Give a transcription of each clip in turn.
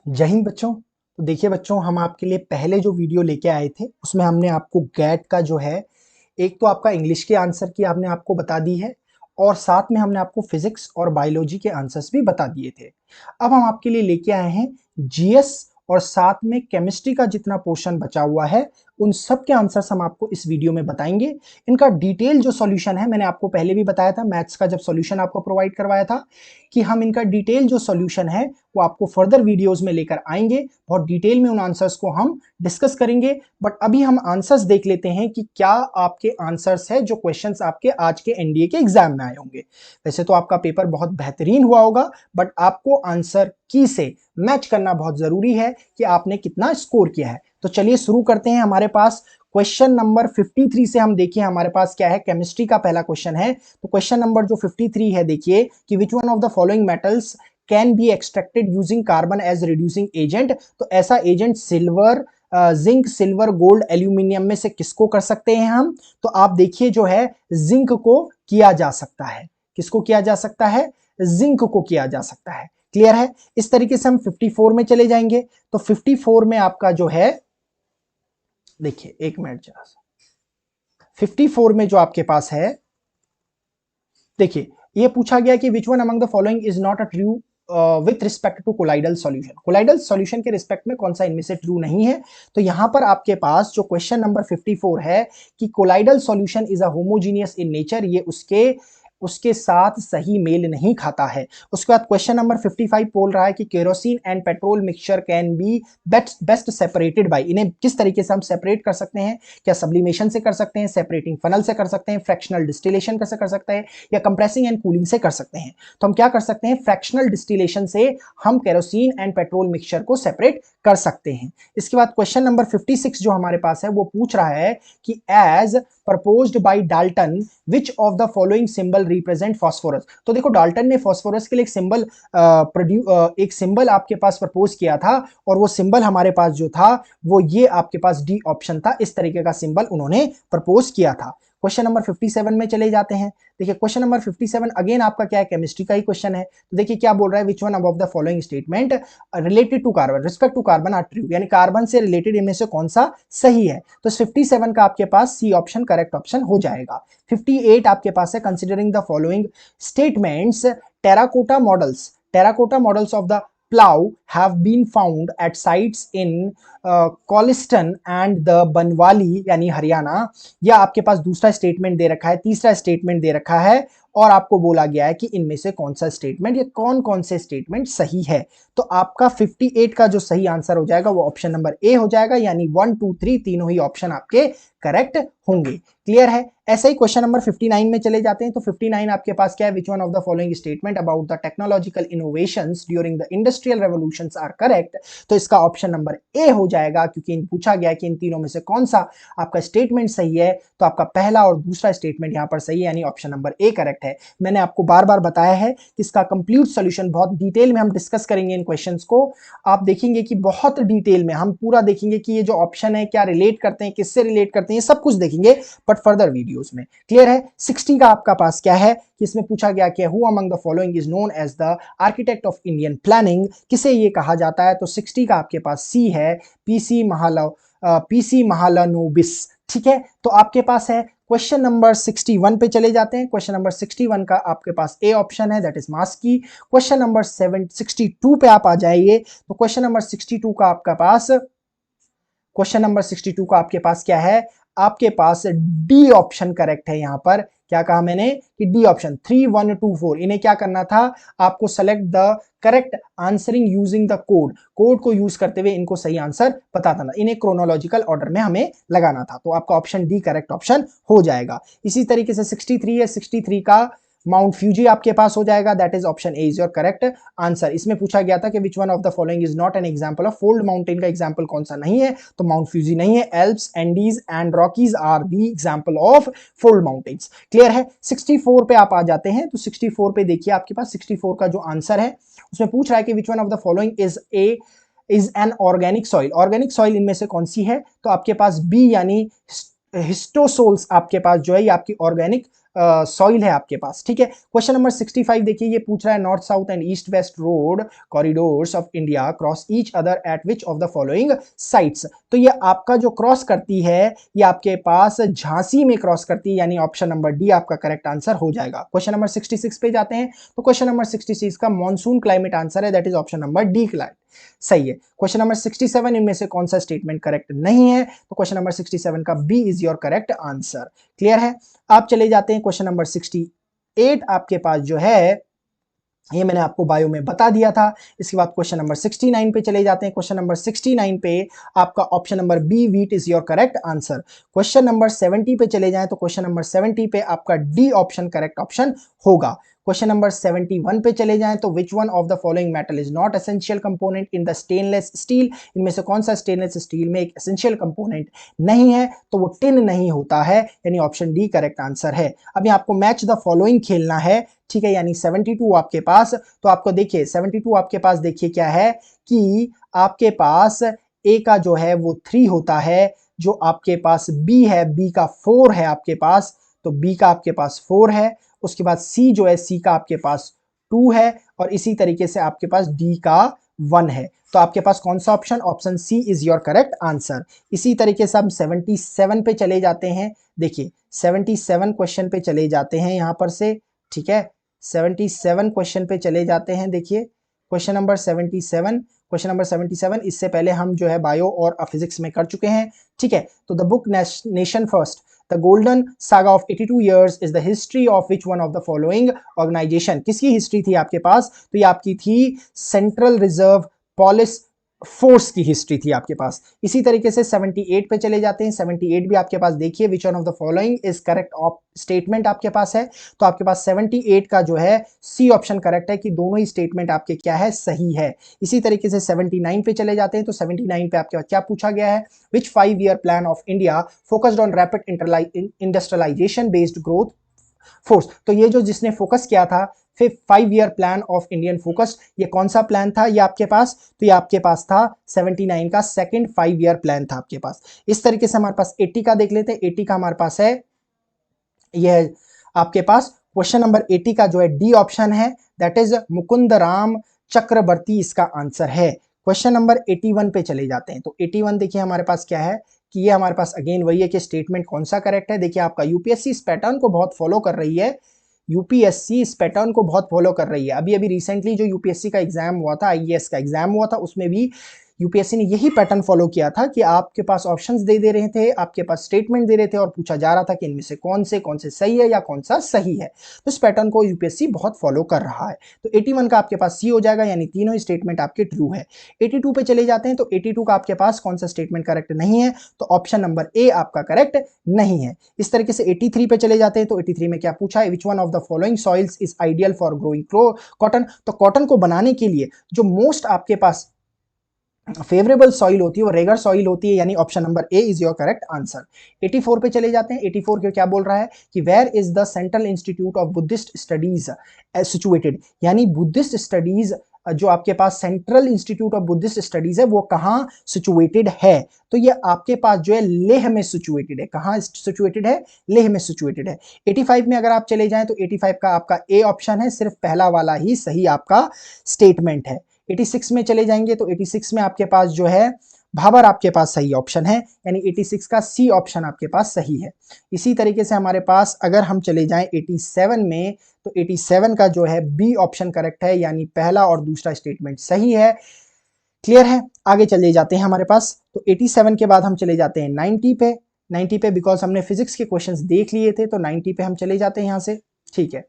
जय हिंद बच्चों। तो देखिए बच्चों, हम आपके लिए पहले जो वीडियो लेके आए थे उसमें हमने आपको गैट का जो है, एक तो आपका इंग्लिश के आंसर की आपने आपको बता दी है और साथ में हमने आपको फिजिक्स और बायोलॉजी के आंसर्स भी बता दिए थे। अब हम आपके लिए लेके आए हैं जीएस और साथ में केमिस्ट्री का जितना पोर्शन बचा हुआ है उन सब के आंसर्स हम आपको इस वीडियो में बताएंगे। इनका डिटेल जो सॉल्यूशन है, मैंने आपको पहले भी बताया था मैथ्स का जब सॉल्यूशन आपको प्रोवाइड करवाया था कि हम इनका डिटेल जो सॉल्यूशन है वो आपको फर्दर वीडियोस में लेकर आएंगे। बहुत डिटेल में उन आंसर्स को हम डिस्कस करेंगे। बट अभी हम आंसर्स देख लेते हैं कि क्या आपके आंसर्स है जो क्वेश्चंस आपके आज के एनडीए के एग्जाम में आए होंगे। वैसे तो आपका पेपर बहुत बेहतरीन हुआ होगा, बट आपको आंसर की से मैच करना बहुत जरूरी है कि आपने कितना स्कोर किया है। तो चलिए शुरू करते हैं। हमारे पास क्वेश्चन नंबर 53 से हम देखिए हमारे पास क्या है। केमिस्ट्री का पहला क्वेश्चन है। तो क्वेश्चन नंबर जो 53 है, देखिए कि which one of the following metals can be extracted using carbon as reducing agent. तो ऐसा agent silver, zinc, silver, gold, aluminium में से किसको कर सकते हैं हम? तो आप देखिए जो है जिंक को किया जा सकता है। किसको किया जा सकता है? जिंक को किया जा सकता है। क्लियर है? इस तरीके से हम 54 में चले जाएंगे। तो 54 में आपका जो है, देखिए एक मिनट जरा सा, 54 में जो आपके पास है, देखिए ये पूछा गया कि which one among the following is not a true with respect to colloidal solution. Colloidal solution के रिस्पेक्ट में कौन सा इनमें से ट्रू नहीं है? तो यहां पर आपके पास जो क्वेश्चन नंबर 54 है कि colloidal solution is a homogeneous in nature, ये उसके उसके साथ सही मेल नहीं खाता है। उसके बाद क्वेश्चन नंबर 55 बोल रहा है कि kerosene and petrol mixture can be best separated by. इन्हें किस तरीके से हम सेपरेट कर सकते हैं? क्या सब्लिमेशन से कर सकते हैं, सेपरेटिंग फनल से कर सकते हैं, फ्रैक्शनल डिस्टिलेशन कैसे कर सकते हैं, या कंप्रेसिंग एंड कूलिंग से कर सकते हैं? तो हम क्या कर सकते हैं, फ्रैक्शनल डिस्टिलेशन से हम केरोसिन एंड पेट्रोल मिक्सचर को सेपरेट कर सकते हैं। इसके बाद क्वेश्चन नंबर 56 जो हमारे पास है वो पूछ रहा है कि as proposed by Dalton which of the following symbol represent phosphorus. तो देखो डाल्टन ने फास्फोरस के लिए एक सिंबल आपके पास प्रपोज किया था और वो सिंबल हमारे पास जो था वो ये आपके पास डी ऑप्शन था। इस तरीके का सिंबल उन्होंने प्रपोज किया था। क्वेश्चन नंबर 57 में चले जाते हैं। देखिए क्वेश्चन नंबर 57 अगेन आपका क्या है, केमिस्ट्री का ही क्वेश्चन है। तो देखिए क्या बोल रहा है, which one above the following statement related to carbon respect to carbon are true, यानी कार्बन से रिलेटेड इनमें से कौन सा सही है? तो 57 का आपके पास सी ऑप्शन करेक्ट ऑप्शन हो जाएगा। 58 आपके पास है, considering the following statements terracotta models of the plow have been found at sites in कॉलिस्टन एंड द बनवाली यानी हरियाणा। या आपके पास दूसरा स्टेटमेंट दे रखा है, तीसरा स्टेटमेंट दे रखा है और आपको बोला गया है कि इनमें से कौन सा स्टेटमेंट या कौन कौन से स्टेटमेंट सही है। तो आपका 58 का जो सही आंसर हो जाएगा वो ऑप्शन नंबर ए हो जाएगा, यानी 1 2 3 तीनों ही ऑप्शन आपके करेक्ट होंगे। क्लियर है? ऐसा ही क्वेश्चन नंबर 59 में चले जाते हैं। तो 59 आपके पास क्या है, which one of the following statement about the technological innovations during the industrial revolutions are correct. तो इसका ऑप्शन नंबर ए हो जाएगा, क्योंकि पूछा गया कि इन तीनों में से कौन सा आपका स्टेटमेंट सही है। तो आपका पहला और दूसरा स्टेटमेंट यहां पर सही है, यानी ऑप्शन नंबर ए करेक्ट है। मैंने आपको बार बार बताया है कि इसका कंप्लीट सॉल्यूशन बहुत डिटेल में हम डिस्कस करेंगे। इन क्वेश्चंस को आप देखेंगे कि बहुत डिटेल में हम पूरा देखेंगे कि ये जो ऑप्शन है क्या रिलेट करते हैं, किससे रिलेट करते हैं, सब कुछ देखेंगे बट फर्दर वीडियोस में। क्लियर है? 60 का आपका पास क्या है कि इसमें पूछा गया कि who among the following is known as the architect of Indian planning, किसे ये कहा जाता है? तो 60 का आपके पास सी है, पीसी महालनोबिस। ठीक है, तो आपके पास है क्वेश्चन नंबर 61 पे चले जाते हैं। क्वेश्चन नंबर 61 का आपके पास ए ऑप्शन है, दैट इज मास की। क्वेश्चन नंबर 62 पे आप आ जाइए। तो क्वेश्चन नंबर 62 का आपका पास क्वेश्चन नंबर 62 का आपके पास क्या है, आपके पास डी ऑप्शन करेक्ट है। यहां पर क्या कहा मैंने कि डी ऑप्शन 3 1 2 4, इन्हें क्या करना था, आपको select the correct answering using the code को यूज करते हुए इनको सही आंसर बताना था, इन्हें क्रोनोलॉजिकल ऑर्डर में हमें लगाना था। तो आपका ऑप्शन डी करेक्ट ऑप्शन हो जाएगा। इसी तरीके से 63 है, 63 का माउंट फ्यूजी आपके पास हो जाएगा, that is option A is your correct answer. इसमें पूछा गया था कि which one of the following is not an example of fold mountain, का एग्जांपल कौन सा नहीं है? तो माउंट फ्यूजी नहीं है। Alps, Andes and Rockies are the example of fold mountains. Clear है? 64 पे आप आ जाते हैं। तो 64 पे देखिए आपके पास 64 का जो आंसर है उसमें पूछ रहा है कि which one of the following is an organic soil. Organic soil इनमें से कौन सी है? तो आपके पास बी यानी हिस्टोसोल्स आपके पास जो है ये आपकी ऑर्गेनिक सॉइल है आपके पास, ठीक है। क्वेश्चन नंबर 65 देखिए, ये पूछ रहा है north south and east west road corridors of India cross each other at which of the following sites. तो ये आपका जो क्रॉस करती है ये आपके पास झांसी में क्रॉस करती है, यानी ऑप्शन नंबर डी आपका करेक्ट आंसर हो जाएगा। क्वेश्चन नंबर 66 पे जाते हैं, तो क्वेश्चन नंबर 66 का मॉनसून क्लाइमेट आंसर है, that is option number D climate सही है। क्वेश्चन नंबर 67 इनमें से कौन सा स्टेटमेंट करेक्ट नहीं है, तो क्वेश्चन नंबर 67 का B is your correct answer. Clear है। आप चले जाते हैं क्वेश्चन नंबर 68 आपके पास जो है, ये मैंने आपको बायो में बता दिया था। इसके बाद क्वेश्चन नंबर 69 पे चले जाते हैं। क्वेश्चन नंबर 69 पे आपका option number B wheat is your correct answer. Question number 70 पे चले जाएं तो क्वेश्चन नंबर 70 पे आपका डी ऑप्शन करेक्ट ऑप्शन होगा। क्वेश्चन नंबर 71 पे चले जाएं तो विच one of the following metal is not essential component in the stainless steel. इनमें से कौन सा स्टेनलेस स्टील में एक एसेंशियल कंपोनेंट नहीं है, तो वो टिन नहीं होता है, यानी ऑप्शन डी करेक्ट आंसर है। अभी आपको मैच द फॉलोइंग खेलना है, ठीक है, यानी 72 आपके पास, तो आपको देखिए 72 आपके पास देखिए क्या है कि आपके पास ए का जो है वो 3 होता है, जो आपके पास बी है, बी का 4 है आपके पास, तो बी का आपके पास 4 है। उसके बाद सी जो है, सी का आपके पास 2 है, और इसी तरीके से आपके पास डी का 1 है। तो आपके पास कौन सा option, option C is your correct answer. इसी तरीके से हम 77 पे चले जाते हैं। देखिए 77 क्वेश्चन पे चले जाते हैं यहां पर से, ठीक है, 77 क्वेश्चन पे चले जाते हैं। देखिए क्वेश्चन नंबर 77, क्वेश्चन नंबर 77 इससे पहले हम जो है बायो और फिजिक्स में कर चुके हैं, ठीक है। तो the book nation first the golden saga of 82 years is the history of which one of the following organisation. किसकी हिस्ट्री थी आपके पास, तो ये आपकी थी सेंट्रल रिजर्व पुलिस फोर्स की हिस्ट्री थी आपके पास। इसी तरीके से 78 पे चले जाते हैं। 78 भी आपके पास देखिए विच one of the following is correct statement आपके पास है, तो आपके पास 78 का जो है सी ऑप्शन करेक्ट है कि दोनों ही स्टेटमेंट आपके क्या है, सही है। इसी तरीके से 79 पे चले जाते हैं, तो 79 पे आपके पास क्या पूछा गया है, which 5-year plan of India focused on rapid industrialisation based growth force. तो ये जो जिसने फोकस किया था फिर 5-year plan of Indian focus, ये कौन सा प्लान था ये आपके पास, तो ये आपके पास था 79 का सेकंड 5-year प्लान था आपके पास। इस तरीके से हमारे पास 80 का देख लेते हैं। 80 का हमारे पास है, ये आपके पास क्वेश्चन नंबर 80 का जो है डी ऑप्शन है, दैट इज मुकुंद राम चक्रवर्ती इसका आंसर है। क्वेश्चन नंबर 81 पे चले जाते हैं, तो 81 देखिए हमारे पास क्या है कि ये हमारे पास अगेन वही है कि स्टेटमेंट कौन सा करेक्ट है। देखिए आपका यूपीएससी इस पैटर्न को बहुत फॉलो कर रही है, यूपीएससी इस पैटर्न को बहुत फॉलो कर रही है। अभी अभी रिसेंटली जो यूपीएससी का एग्जाम हुआ था, आईएएस का एग्जाम हुआ था, उसमें भी यूपीएससी ने यही पैटर्न फॉलो किया था कि आपके पास ऑप्शंस दे रहे थे, आपके पास स्टेटमेंट दे रहे थे और पूछा जा रहा था कि इनमें से कौन से सही है या कौन सा सही है। तो इस पैटर्न को यूपीएससी बहुत फॉलो कर रहा है। तो 81 का आपके पास सी हो जाएगा, यानी तीनों स्टेटमेंट आपके ट्रू है। 82 पे चले जाते हैं, तो 82 का आपके पास कौन सा स्टेटमेंट करेक्ट नहीं है, तो ऑप्शन नंबर ए आपका करेक्ट नहीं है। इस तरीके से 83 पे चले जाते हैं, तो 83 में क्या पूछा है, which one of the following soils is ideal for growing cotton. तो कॉटन को बनाने के लिए जो मोस्ट आपके पास फेवरेबल सॉइल होती है वो रेगर सॉइल होती है, यानी option number A is your correct answer. 84 पे चले जाते हैं। 84 के क्या बोल रहा है कि where is the central institute of Buddhist studies situated, यानी बुद्धिस्ट स्टडीज जो आपके पास central institute of Buddhist studies है वो कहाँ सिचुएटेड है, तो ये आपके पास जो है लेह में सिचुएटेड है। कहाँ सिचुएटेड है, लेह में सिचुएटेड है। 85 में अगर आप चले जाएं तो 85 का आपका ए ऑप्शन है, सिर्फ पहला वाला ही सही आपका स्टेटमेंट है। 86 में चले जाएंगे तो 86 में आपके पास जो है भाबर आपके पास सही ऑप्शन है, यानी 86 का सी ऑप्शन आपके पास सही है। इसी तरीके से हमारे पास अगर हम चले जाएं 87 में, तो 87 का जो है बी ऑप्शन करेक्ट है, यानी पहला और दूसरा स्टेटमेंट सही है। क्लियर है। आगे चले जाते हैं हमारे पास, तो 87 के बाद हम चले जाते हैं 90 पे। 90 पे बिकॉज हमने फिजिक्स के क्वेश्चंस देख लिए थे, तो 90 पे हम चले जाते हैं यहां से, ठीक है।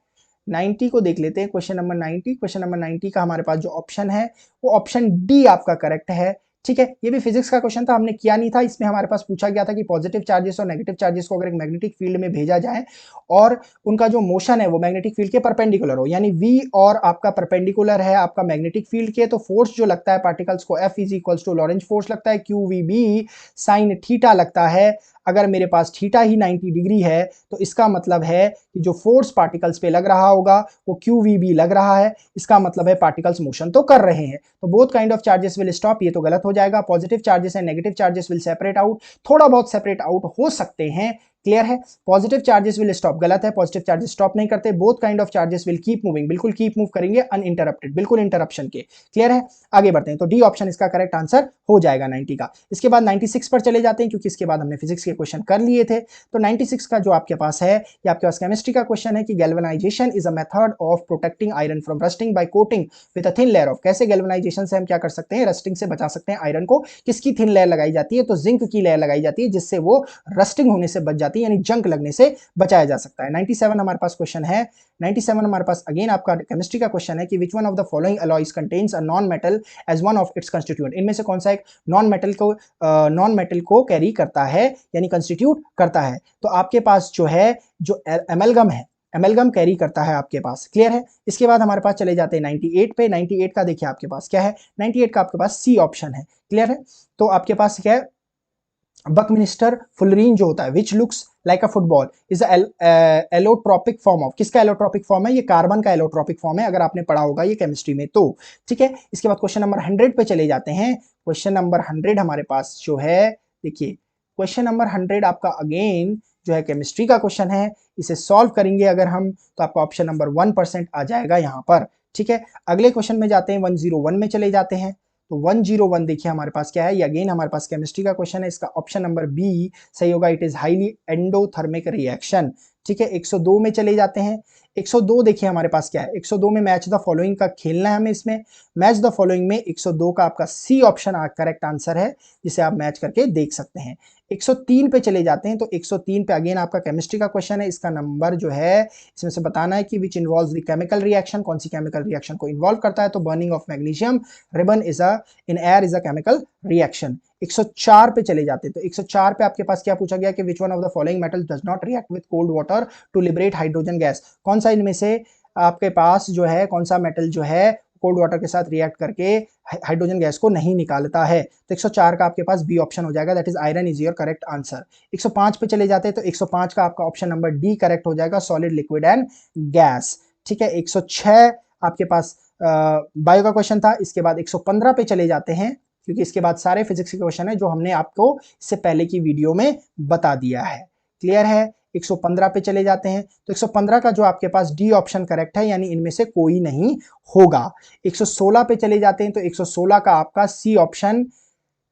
90 को देख लेते हैं, क्वेश्चन नंबर 90। क्वेश्चन नंबर 90 का हमारे पास जो ऑप्शन है वो ऑप्शन डी आपका करेक्ट है, ठीक है। ये भी फिजिक्स का क्वेश्चन था, हमने किया नहीं था। इसमें हमारे पास पूछा गया था कि पॉजिटिव चार्जेस और नेगेटिव चार्जेस को अगर एक मैग्नेटिक फील्ड में भेजा जाए और उनका जो मोशन है वो मैग्नेटिक फील्ड के परपेंडिकुलर हो, यानी v और आपका परपेंडिकुलर है आपका मैग्नेटिक फील्ड के, तो फोर्स जो लगता है पार्टिकल्स को F is equals to Lorentz force लगता है, QVB साइन थीटा लगता है। अगर मेरे पास थीटा ही 90 डिग्री है तो इसका मतलब है कि जो फोर्स पार्टिकल्स पे लग रहा होगा वो QVB लग रहा है, इसका मतलब है पार्टिकल्स मोशन तो कर रहे हैं। तो both kind of charges will stop, ये तो गलत हो जाएगा। Positive charges and negative charges will separate out, थोड़ा बहुत सेपरेट आउट हो सकते हैं, क्लियर है। पॉजिटिव चार्जेस विल स्टॉप, गलत है, पॉजिटिव चार्जेस स्टॉप नहीं करते। Both kind of charges will keep moving, बिल्कुल कीप मूव करेंगे अनइंटरप्टेड, बिल्कुल इंटरप्शन के। क्लियर है, आगे बढ़ते हैं। तो डी ऑप्शन इसका करेक्ट आंसर हो जाएगा 90 का। इसके बाद 96 पर चले जाते हैं, क्योंकि इसके बाद हमने फिजिक्स के क्वेश्चन कर लिए थे। तो 96 का जो आपके पास है, ये आपके पास केमिस्ट्री का क्वेश्चन है कि galvanisation is a method of protecting iron from rusting by coating with a thin layer of. कैसे गैल्वेनाइजेशन से हम क्या कर सकते हैं, रस्टिंग से बचा सकते हैं आयरन को। किसकी थिन लेयर लगाई जाती है, तो जिंक की लेयर लगाई जाती है, जिससे वो रस्टिंग होने से बच जाती है, यानी जंक लगने से बचाया जा सकता है। 97 हमारे पास क्वेश्चन है। 97 हमारे पास अगेन आपका केमिस्ट्री का क्वेश्चन है कि which one of the following alloys contains a non metal as one of its constituent. इनमें से कौन सा एक नॉन मेटल को कैरी करता है, यानी कंस्टिट्यूट करता है। तो आपके पास जो है, जो एमलगम है, एमलगम कैरी करता है आपके पास। क्लियर है। इसके बाद हमारे पास चले जाते हैं 98 पे। 98 का देखिए आपके पास क्या है, 98 का आपके पास सी ऑप्शन है। क्लियर है। तो आपके पास क्या है, बकमिनिस्टर फुलरीन जो होता है, which looks like a football, is allotropic form of. किसका एलोट्रोपिक फॉर्म है, ये कार्बन का एलोट्रोपिक फॉर्म है, अगर आपने पढ़ा होगा ये केमिस्ट्री में तो। ठीक है। इसके बाद क्वेश्चन नंबर 100 पे चले जाते हैं। क्वेश्चन नंबर 100 हमारे पास जो है, देखिए क्वेश्चन नंबर 100 आपका अगेन जो है केमिस्ट्री का क्वेश्चन है। इसे सॉल्व करेंगे अगर हम, तो आपका ऑप्शन नंबर 1% आ जाएगा यहाँ पर। ठीक है। अगले क्वेश्चन में जाते हैं, 101 में चले जाते हैं। तो 101 देखिए हमारे पास क्या है, ये अगेन हमारे पास केमिस्ट्री का क्वेश्चन है। इसका ऑप्शन नंबर बी सही होगा, it is highly endothermic reaction. ठीक है। 102 में चले जाते हैं। 102 देखिए हमारे पास क्या है, 102 में मैच द फॉलोइंग का खेलना है हमें। इसमें मैच द फॉलोइंग में 102 का आपका सी ऑप्शन करेक्ट आंसर है, जिसे आप मैच करके देख सकते हैं। 103 पे चले जाते हैं। तो 103 पे अगेन आपका केमिस्ट्री का क्वेश्चन है। इसका नंबर जो है, इसमें से बताना है कि which involves the chemical reaction, कौन सी केमिकल रिएक्शन को इन्वॉल्व करता है। तो burning of magnesium ribbon is a in air is a chemical reaction. 104 पे चले जाते हैं। तो 104 पे आपके पास क्या पूछा गया कि which one of the following metal does not react with cold water to liberate hydrogen gas. कौन सा इनमें से आपके पास जो है, कौन सा मेटल जो है कोल्ड वाटर के साथ रिएक्ट करके हाइड्रोजन गैस को नहीं निकालता है। तो 104 का आपके पास बी ऑप्शन हो जाएगा, that is iron is your correct answer. 105 पे चले जाते हैं। तो 105 का आपका ऑप्शन नंबर डी करेक्ट हो जाएगा, सॉलिड लिक्विड एंड गैस। ठीक है। 106 आपके पास बायो का क्वेश्चन था। इसके बाद 115 पे चले जाते हैं, क्योंकि इसके बाद सारे फिजिक्स के क्वेश्चन है जो हमने आपको इससे पहले की वीडियो में बता दिया है। क्लियर है। 115 पे चले जाते हैं। तो 115 का जो आपके पास डी ऑप्शन करेक्ट है, यानी इनमें से कोई नहीं होगा। 116 पे चले जाते हैं। तो 116 का आपका सी ऑप्शन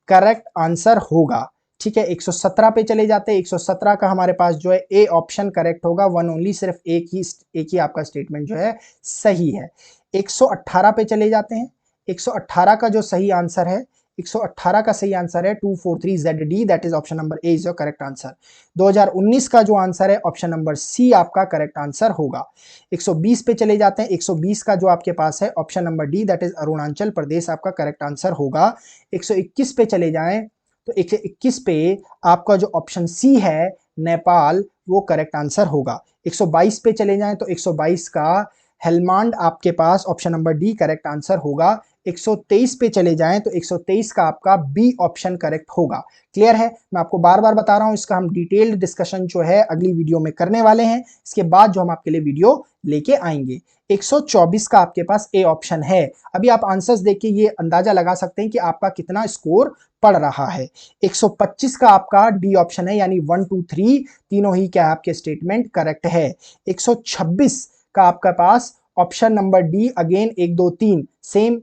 करेक्ट आंसर होगा। ठीक है। 117 पे चले जाते हैं। 117 का हमारे पास जो है ए ऑप्शन करेक्ट होगा, वन ओनली, सिर्फ एक ही आपका स्टेटमेंट जो है सही है। 118 पे चले जाते हैं। 118 का जो सही आंसर है, 118 का सही आंसर है 243ZD, that is option number A is your correct answer. 2019 का जो आंसर है, ऑप्शन नंबर सी आपका करेक्ट आंसर होगा। 120 पे चले जाते हैं। 120 का जो आपके पास है, option number D, that is Arunachal Pradesh आपका करेक्ट आंसर होगा। 121 पे चले जाएं। तो 121 पे आपका जो ऑप्शन सी है, नेपाल, वो करेक्ट आंसर होगा। 122 पे चले जाएं। तो 122 का हेलमांड आपके पास option number D correct answer होगा। 123 पे चले जाएं। तो 123 का आपका बी ऑप्शन करेक्ट होगा। क्लियर है। मैं आपको बार बार बता रहा हूं, इसका हम डिटेल्ड डिस्कशन जो है अगली वीडियो में करने वाले हैं। इसके बाद जो हम आपके लिए वीडियो लेके आएंगे। 124 का आपके पास ए ऑप्शन है। अभी आप आंसर्स देख के ये अंदाजा लगा सकते हैं कि आपका कितना स्कोर पड़ रहा है। 125 का आपका डी ऑप्शन है, यानी 1 2 3 तीनों ही क्या आपके स्टेटमेंट करेक्ट है। 126 का आपका पास option number D, again 1 2 3 same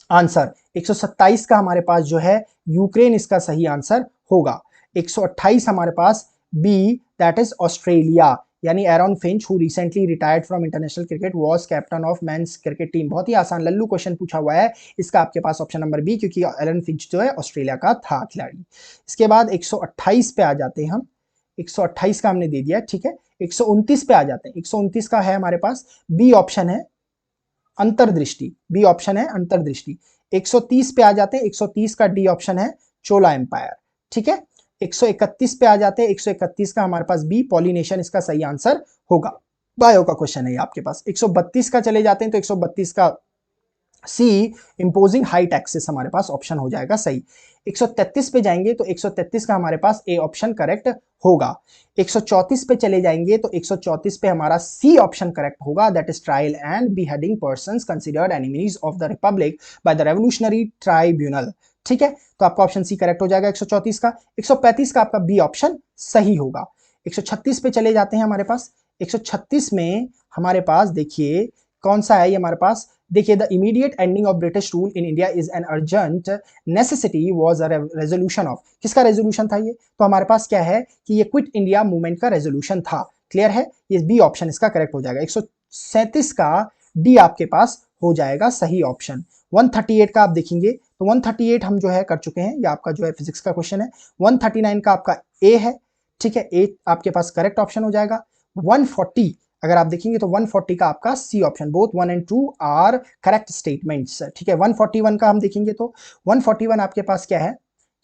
answer. 127 का हमारे पास जो है यूक्रेन इसका सही आंसर होगा। 128 हमारे पास बी, दैट इज ऑस्ट्रेलिया, यानी Aaron Finch who recently retired from international cricket was captain of men's cricket team. बहुत ही आसान लल्लू क्वेश्चन पूछा हुआ है। इसका आपके पास ऑप्शन नंबर बी, क्योंकि एरॉन फिंच जो है ऑस्ट्रेलिया का था खिलाड़ी। इसके बाद 128 पे आ जाते हैं हम। 128 का हमने दे दिया, ठीक है। 129 पे आ जाते हैं। 129 का है हमारे पास बी ऑप्शन है, अंतर्दृष्टि। बी ऑप्शन है अंतर्दृष्टि। 130 पे आ जाते हैं। 130 का डी ऑप्शन है चोला एम्पायर। ठीक है। 131 पे आ जाते हैं। 131 का हमारे पास बी, पॉलिनेशन इसका सही आंसर होगा। बायो का क्वेश्चन है ये आपके पास। 132 का चले जाते हैं। तो 132 का सी, इंपोजिंग हाई टैक्सेस हमारे पास ऑप्शन हो जाएगा सही। 133 पे जाएंगे। तो 133 का हमारे पास ए ऑप्शन करेक्ट होगा। 134 पे चले जाएंगे। तो 134 पे हमारा सी ऑप्शन करेक्ट होगा, that is trial and beheading persons considered enemies of the Republic by the revolutionary tribunal. ठीक है। तो आपका ऑप्शन सी करेक्ट हो जाएगा 134 का। 135 का आपका बी ऑप्शन सही होगा। 136 पे चले जाते हैं हमारे पास। 136 में हमारे पास देखिए कौन सा है ये हमारे पास, देखिए the immediate ending of British rule in India is an urgent necessity was a resolution of, किसका रेजोल्यूशन था ये, तो हमारे पास क्या है कि ये क्विट इंडिया मूवमेंट का रेजोल्यूशन था। क्लियर है, ये बी ऑप्शन इसका करेक्ट हो जाएगा। 137 का डी आपके पास हो जाएगा सही ऑप्शन। 138 का आप देखेंगे तो 138 हम जो है कर चुके हैं, ये आपका जो है फिजिक्स का क्वेश्चन है। 139 का आपका ए है, ठीक है, ए आपके पास करेक्ट ऑप्शन हो जाएगा। 140 अगर आप देखेंगे तो 140 का आपका C option, both 1 and 2 are correct statements, ठीक है। 141 का हम देखेंगे तो 141 आपके पास क्या है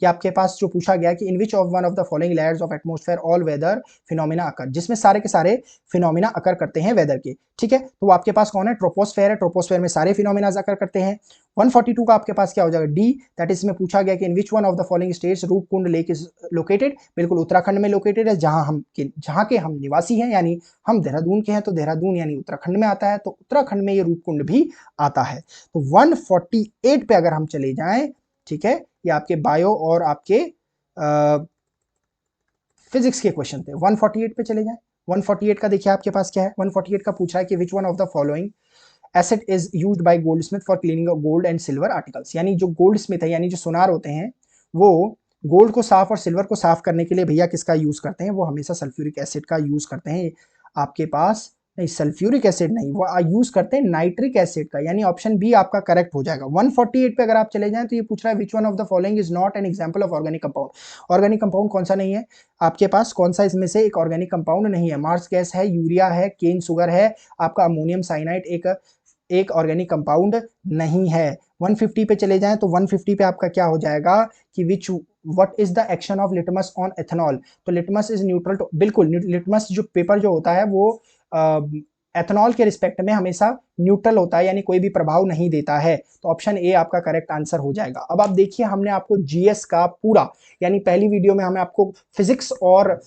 कि आपके पास जो पूछा गया कि in which of one of the following layers of atmosphere all weather phenomena occur, जिसमें सारे के सारे फिनोमिना अकर करते हैं वेदर के, ठीक है। तो आपके पास कौन है, ट्रोपोस्फेयर है, ट्रोपोस्फेयर में सारे फिनोमिना अकर करते हैं। 142 का आपके पास क्या हो जाएगा, डी, दैट इज में पूछा गया कि in which one of the following states Roopkund lake is located, बिल्कुल उत्तराखंड में लोकेटेड है, जहां के हम निवासी हैं, यानी हम देहरादून के हैं, तो देहरादून यानी उत्तराखंड में आता है, तो उत्तराखंड में ये रूपकुंड भी आता है। तो 148 पे अगर हम चले जाएं, ठीक है, ये आपके बायो और आपके फिजिक्स के क्वेश्चन थे। 148 पे चले जाएं, 148 का देखिए आपके पास क्या है, 148 का पूछा है कि which one of the following acid is used by Goldsmith for cleaning gold and silver articles, यानी जो गोल्ड स्मिथ है, यानी जो सुनार होते हैं, वो गोल्ड को साफ और सिल्वर को साफ करने के लिए भैया किसका यूज करते हैं, वो हमेशा सल्फ्यूरिक एसिड का यूज करते हैं। आपके पास नहीं, सल्फ्यूरिक एसिड नहीं, वो यूज करते हैं नाइट्रिक एसिड का, यानी ऑप्शन बी आपका करेक्ट हो जाएगा। 148 पे अगर आप चले जाएं तो ये पूछ रहा है which one of the following is not an example of organic compound. Organic compound कौन सा नहीं है आपके पास, कौन सा इसमें से एक ऑर्गेनिक कंपाउंड नहीं है, मार्स गैस है, यूरिया है, केन सुगर है, आपका अमोनियम साइनाइड एक ऑर्गेनिक कंपाउंड नहीं है। 150 पे चले जाएं तो 150 पे आपका क्या हो जाएगा कि विच what is the action of litmus on ethanol, तो लिटमस इज न्यूट्रल टू, बिल्कुल लिटमस जो पेपर जो होता है वो एथेनॉल के रिस्पेक्ट में हमेशा न्यूट्रल होता है, यानी कोई भी प्रभाव नहीं देता है, तो ऑप्शन ए आपका करेक्ट आंसर हो जाएगा। अब आप देखिए हमने आपको जीएस का पूरा, यानी पहली वीडियो में हमें आपको फिजिक्स और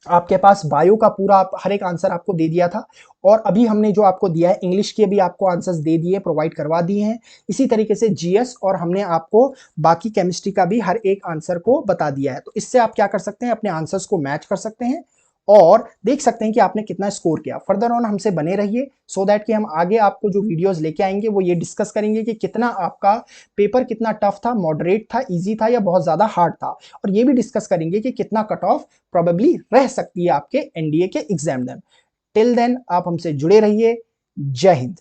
आपके पास बायो का पूरा हर एक आंसर आपको दे दिया था, और अभी हमने जो आपको दिया है इंग्लिश के भी आपको आंसर्स दे दिए, प्रोवाइड करवा दिए हैं। इसी तरीके से जीएस और हमने आपको बाकी केमिस्ट्री का भी हर एक आंसर को बता दिया है। तो इससे आप क्या कर सकते हैं, अपने आंसर्स को मैच कर सकते हैं और देख सकते हैं कि आपने कितना स्कोर किया। फर्दर ऑन हमसे बने रहिए सो दैट कि हम आगे आपको जो वीडियोस लेके आएंगे वो ये डिस्कस करेंगे कि कितना आपका पेपर कितना टफ था, मॉडरेट था, इजी था या बहुत ज्यादा हार्ड था, और ये भी डिस्कस करेंगे कि कितना कट ऑफ प्रोबेबली रह सकती है आपके एनडीए के एग्जाम देन। टिल देन आप हमसे जुड़े रहिए। जय हिंद।